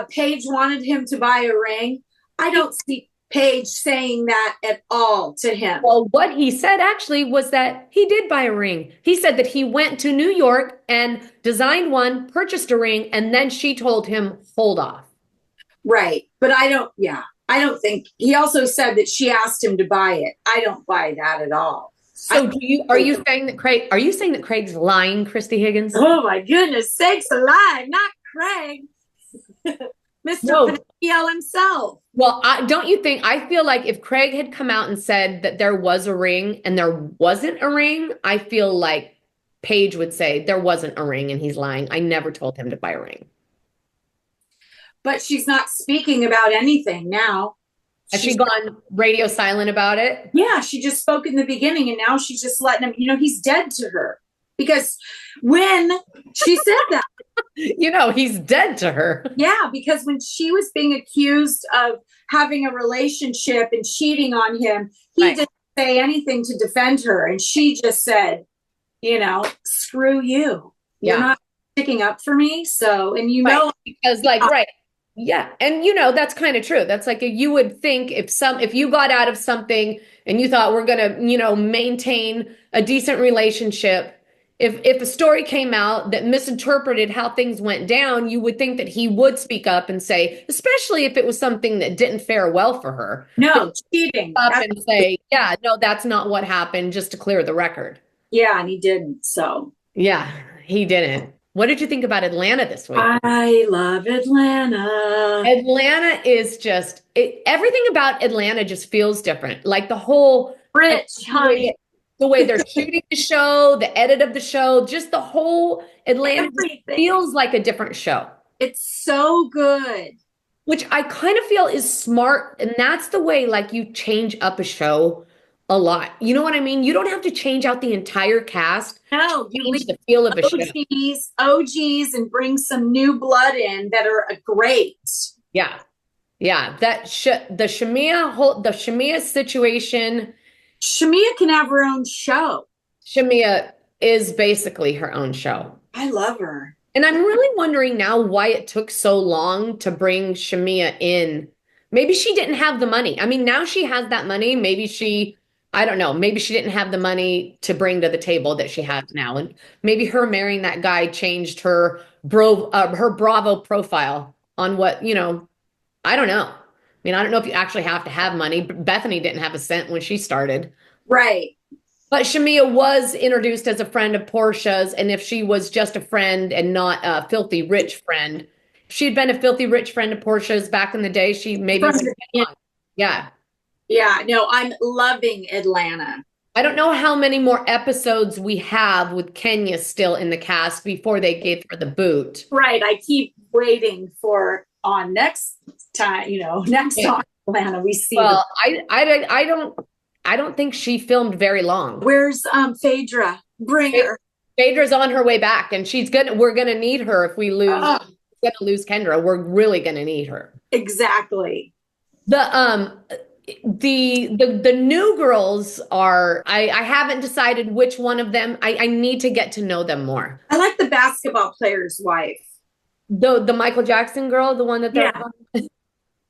Paige wanted him to buy a ring. I don't see Paige saying that at all to him. Well, what he said actually was that he did buy a ring. He said that he went to New York and designed one, purchased a ring, and then she told him, hold off. Right. But I don't think he also said that she asked him to buy it. I don't buy that at all. So are you saying that Craig's lying, Christy Higgins? Oh my goodness sakes alive, not Craig. Mr. Pinocchio himself. Well, I feel like if Craig had come out and said that there was a ring and there wasn't a ring, I feel like Paige would say there wasn't a ring and he's lying. I never told him to buy a ring. But she's not speaking about anything now. Has she gone radio silent about it? Yeah, she just spoke in the beginning, and now she's just letting him, he's dead to her. Because when she said that, he's dead to her. Yeah, because when she was being accused of having a relationship and cheating on him, he didn't say anything to defend her. And she just said, screw you. You're not sticking up for me. So, and because right. Yeah. And that's kind of true. That's like, you would think if you got out of something and you thought we're going to, maintain a decent relationship, if a story came out that misinterpreted how things went down, you would think that he would speak up and say, especially if it was something that didn't fare well for her. No, cheating. Up and say, yeah, no, that's not what happened, just to clear the record. Yeah, and he didn't. So. Yeah, he didn't. What did you think about Atlanta this week? I love Atlanta. Atlanta is just, everything about Atlanta just feels different. Like the whole rich, honey. The way they're shooting the show, the edit of the show, just the whole Atlanta feels like a different show. It's so good. Which I kind of feel is smart. And that's the way, like, you change up a show a lot. You know what I mean? You don't have to change out the entire cast. No, change the feel of a show. OGs, and bring some new blood in that are great. Yeah. Yeah. The Shamia situation. Shamia can have her own show. Shamia is basically her own show. I love her. And I'm really wondering now why it took so long to bring Shamia in. Maybe she didn't have the money. I mean, now she has that money. I don't know. Maybe she didn't have the money to bring to the table that she has now. And maybe her marrying that guy changed her Bravo profile on what, I don't know. I mean, I don't know if you actually have to have money. Bethany didn't have a cent when she started. Right. But Shamia was introduced as a friend of Portia's. And if she was just a friend and not a filthy rich friend, if she'd been a filthy rich friend of Portia's back in the day, she maybe would have been on. Yeah. Yeah, no, I'm loving Atlanta. I don't know how many more episodes we have with Kenya still in the cast before they give her the boot. Right. I keep waiting for on next time, next on Atlanta we see. Well, I don't think she filmed very long. Where's Phaedra? Bring her. Phaedra's on her way back, and we're gonna need her if we lose. We're gonna lose Kendra. We're really gonna need her. Exactly. The new girls are, I haven't decided which one of them. I need to get to know them more. I like the basketball player's wife. The Michael Jackson girl, the one that they're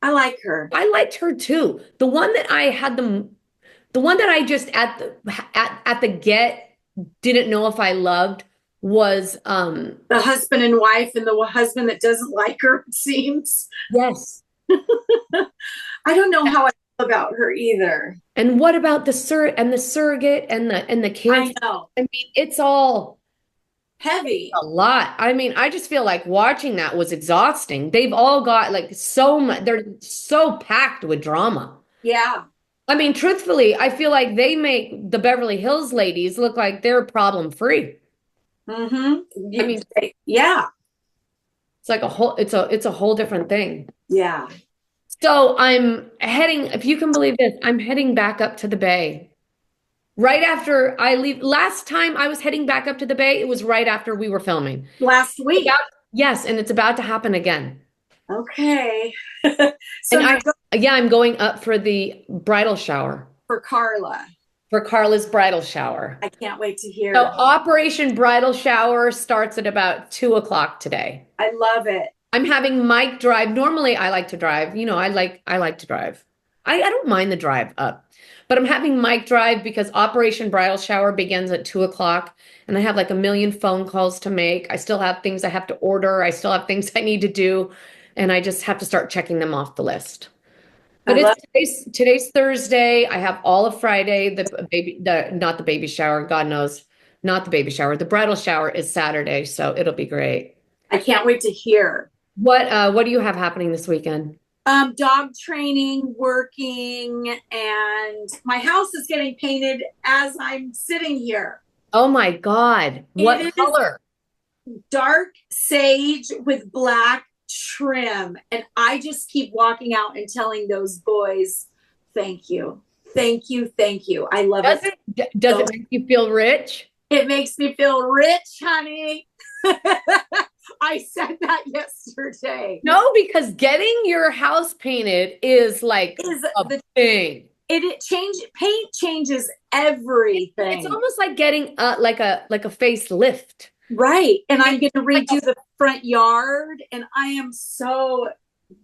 I like her. I liked her too. The one that I had the The one that I just at the get didn't know if I loved was The husband and wife, and the husband that doesn't like her, it seems. yes. I don't know how I feel about her either. And what about the surrogate and the I kids? know. I mean, it's all Heavy. a lot. I mean, I just feel like watching that was exhausting. They've all got like so much, they're so packed with drama. Yeah. I mean, truthfully, I feel like they make the Beverly Hills ladies look like they're problem free. I mean, Yeah. it's like it's a whole different thing. Yeah. So I'm heading, if you can believe this, I'm heading back up to the Bay. Right after I leave, last time I was heading back up to the Bay, it was right after we were filming. Last week. Yes, and it's about to happen again. Okay. So And I'm going up for the bridal shower, for Carla. for Carla's bridal shower. I can't wait to hear. So Operation Bridal Shower starts at about 2 o'clock today. I love it. I'm having Mike drive. Normally I like to drive. You know, I like to drive. I don't mind the drive up. But I'm having Mike drive because Operation Bridal Shower begins at 2 o'clock. And I have like a million phone calls to make. I still have things I have to order. I still have things I need to do. And I just have to start checking them off the list. But today's Thursday. I have all of Friday. Not the baby shower, God knows, not the baby shower. The bridal shower is Saturday, so it'll be great. I can't wait to hear. What do you have happening this weekend? Dog training, working, and my house is getting painted as I'm sitting here. Oh my God. What color? Dark sage with black trim. And I just keep walking out and telling those boys, thank you. Thank you. Thank you. I love it. Does it make you feel rich? It makes me feel rich, honey. I said that yesterday. No, because getting your house painted is like a thing. Paint changes everything. It's almost like getting like a facelift. Right. And I'm going to redo the front yard, and I am so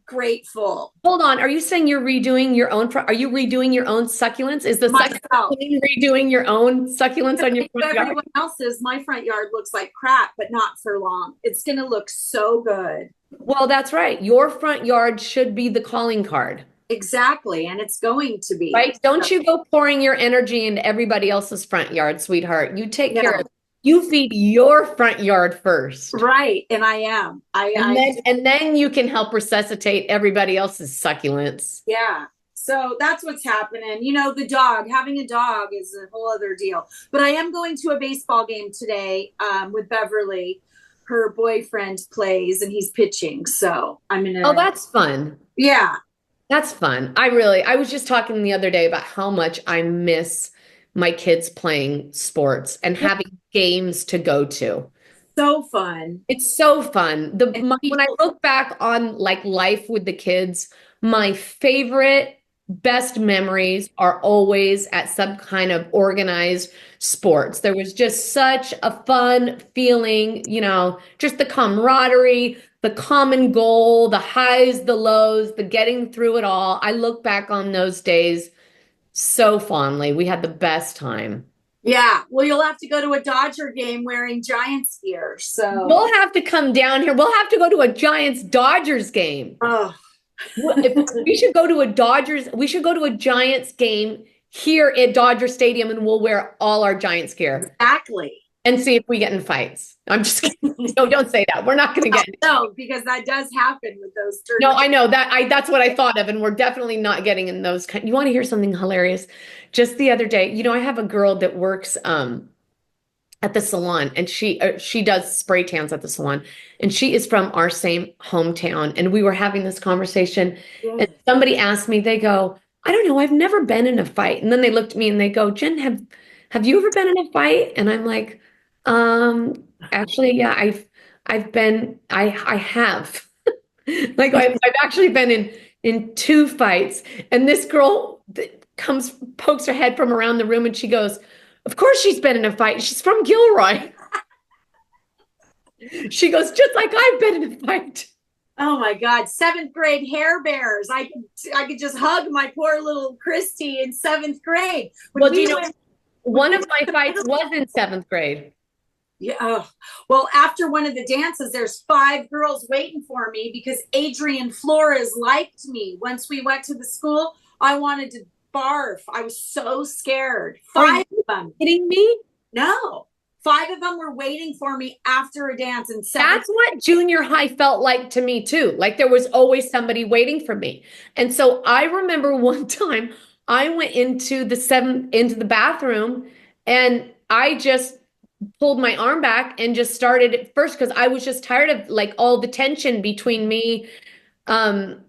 grateful. Hold on. Are you saying you're redoing your own? Are you redoing your own succulents? Is the redoing your own succulents on your front yard? Everyone else's, my front yard looks like crap, but not for long. It's going to look so good. Well, that's right. Your front yard should be the calling card. Exactly. And it's going to be. Right. Don't you go pouring your energy into everybody else's front yard, sweetheart. You take care of, you feed your front yard first. Right. And I am. And then you can help resuscitate everybody else's succulents. Yeah. So that's what's happening. You know, having a dog is a whole other deal. But I am going to a baseball game today with Beverly. Her boyfriend plays and he's pitching. So I'm going to. Oh, that's fun. Yeah. That's fun. I was just talking the other day about how much I miss my kids playing sports and having games to go to. So fun. It's so fun. When I look back on like life with the kids, my favorite, best memories are always at some kind of organized sports. There was just such a fun feeling, you know, just the camaraderie, the common goal, the highs, the lows, the getting through it all. I look back on those days so fondly. We had the best time. Yeah. Well, you'll have to go to a Dodger game wearing Giants gear. So we'll have to come down here. We'll have to go to a Giants Dodgers game. Oh. We should go to a Giants game here at Dodger Stadium, and we'll wear all our Giants gear. Exactly. And see if we get in fights. I'm just kidding. No, don't say that. We're not going to get No, because that does happen with those tournaments. No, I know that's what I thought of, and we're definitely not getting in those. You want to hear something hilarious? Just the other day, you know, I have a girl that works at the salon, and she does spray tans at the salon, and she is from our same hometown. And we were having this conversation, and somebody asked me, they go, I don't know, I've never been in a fight. And then they looked at me and they go, Jen, have you ever been in a fight? And I'm like, actually, yeah, I have. Like I've actually been in 2 fights. And this girl pokes her head from around the room, and she goes, of course she's been in a fight. She's from Gilroy. She goes, just like I've been in a fight. Oh my God, seventh grade hair bears. I could just hug my poor little Christy in seventh grade. Well, do you know, one of my fights was in seventh grade. Yeah. Oh. Well, after one of the dances, there's 5 girls waiting for me because Adrian Flores liked me. Once we went to the school, I wanted to barf. I was so scared. 5 of them. Kidding me? No. 5 of them were waiting for me after a dance. And that's what junior high felt like to me too. Like there was always somebody waiting for me. And so I remember one time I went into the bathroom and I just pulled my arm back and just started at first because I was just tired of like all the tension between me. And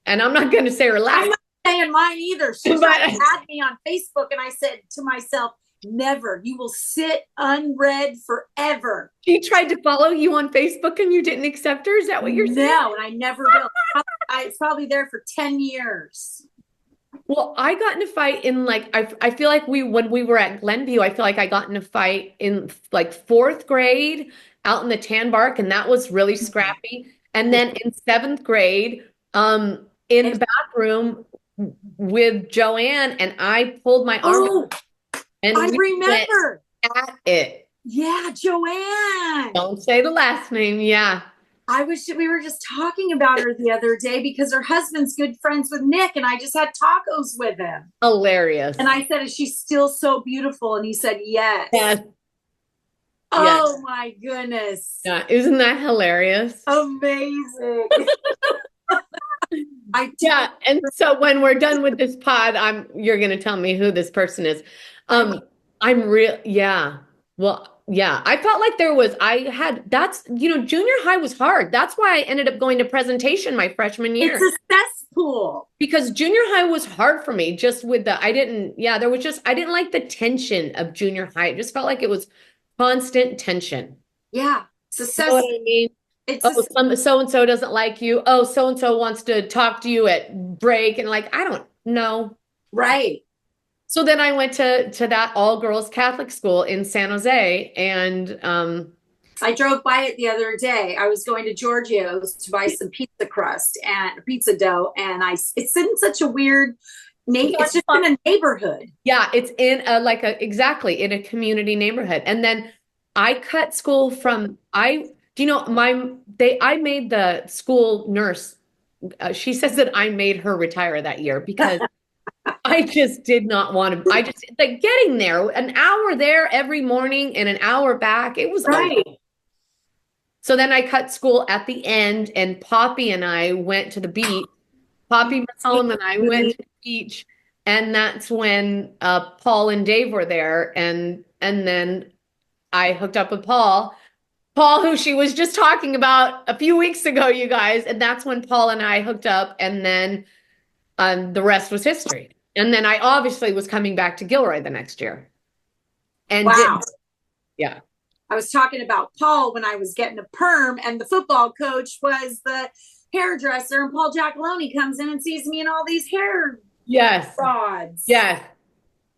I'm not going to say her last. I'm not saying mine either. She tried to add me on Facebook and I said to myself, never. You will sit unread forever. She tried to follow you on Facebook and you didn't accept her? Is that what you're saying? No, and I never will. It's probably there for 10 years. Well, I got in a fight in like, I feel like when we were at Glenview, I feel like I got in a fight in like 4th grade out in the tan bark, and that was really scrappy. And then in 7th grade, in the bathroom with Joanne, and I pulled my arm and I remember at it. Yeah, Joanne. Don't say the last name. Yeah. We were just talking about her the other day because her husband's good friends with Nick, and I just had tacos with him. Hilarious. And I said, is she still so beautiful? And he said, yes. Yes. Oh my goodness. Yeah, isn't that hilarious? Amazing. Yeah, and so when we're done with this pod, you're gonna tell me who this person is. Well, yeah, I felt like junior high was hard. That's why I ended up going to presentation my freshman year. It's a cesspool. Because junior high was hard for me just with I didn't like the tension of junior high. It just felt like it was constant tension. Yeah. It's a cesspool. You know what I mean? So-and-so doesn't like you. Oh, so-and-so wants to talk to you at break. And like, I don't know. Right. So then I went to that all-girls Catholic school in San Jose, and I drove by it the other day. I was going to Giorgio's to buy some pizza crust and pizza dough, and it's in such a weird it's just in a neighborhood. Yeah, it's in in a community neighborhood. And then I cut school from I made the school nurse. She says that I made her retire that year because I just did not want to. I just like getting there, an hour there every morning and an hour back. It was right. So then I cut school at the end, and Poppy and I went to the beach. Poppy McCollum and I went to the beach, and that's when Paul and Dave were there, and then I hooked up with Paul, who she was just talking about a few weeks ago, you guys, and that's when Paul and I hooked up, and then the rest was history. And then I obviously was coming back to Gilroy the next year. And wow. Yeah. I was talking about Paul when I was getting a perm, and the football coach was the hairdresser, and Paul Giacalone comes in and sees me in all these hair rods. Yes.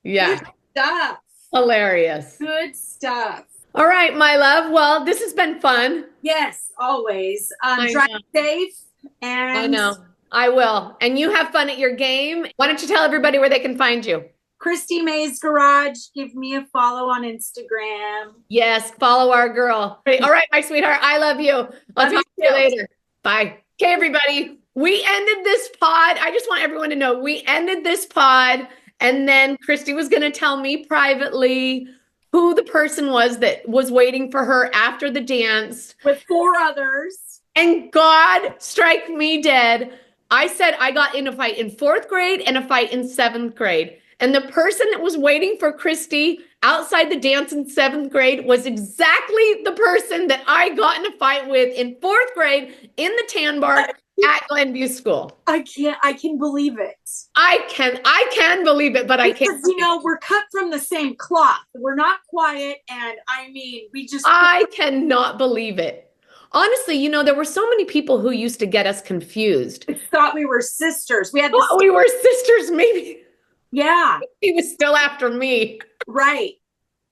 Yeah. Good stuff. Hilarious. Good stuff. All right, my love. Well, this has been fun. Yes, always. Drive safe. And I know. I will. And you have fun at your game. Why don't you tell everybody where they can find you? Christy May's Garage. Give me a follow on Instagram. Yes, follow our girl. All right, my sweetheart. I love you. I'll talk to you later. Bye. Okay, everybody. We ended this pod. I just want everyone to know we ended this pod, and then Christy was going to tell me privately who the person was that was waiting for her after the dance. With 4 others. And God strike me dead. I said I got in a fight in 4th grade and a fight in 7th grade. And the person that was waiting for Christy outside the dance in 7th grade was exactly the person that I got in a fight with in 4th grade in the tan bar at Glenview School. I can believe it. I can believe it, but I can't. Because, we're cut from the same cloth. We're not quiet. And I cannot believe it. Honestly, there were so many people who used to get us confused. I thought we were sisters. We were sisters, maybe. Yeah. He was still after me. Right.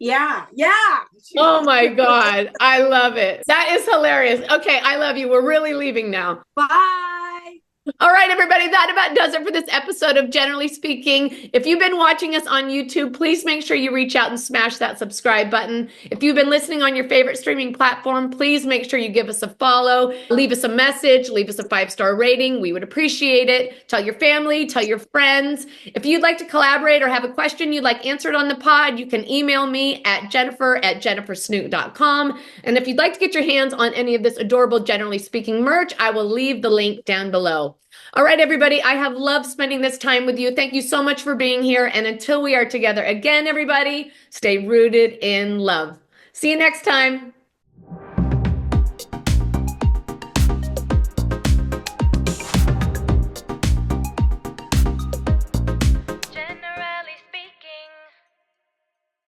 Yeah, yeah. Oh my God. I love it. That is hilarious. Okay, I love you. We're really leaving now. Bye. All right, everybody, that about does it for this episode of Generally Speaking. If you've been watching us on YouTube, please make sure you reach out and smash that subscribe button. If you've been listening on your favorite streaming platform, please make sure you give us a follow, leave us a message, leave us a 5-star rating. We would appreciate it. Tell your family, tell your friends. If you'd like to collaborate or have a question you'd like answered on the pod, you can email me at jennifer@jennifersnoot.com. And if you'd like to get your hands on any of this adorable Generally Speaking merch, I will leave the link down below. All right, everybody, I have loved spending this time with you. Thank you so much for being here. And until we are together again, everybody, stay rooted in love. See you next time.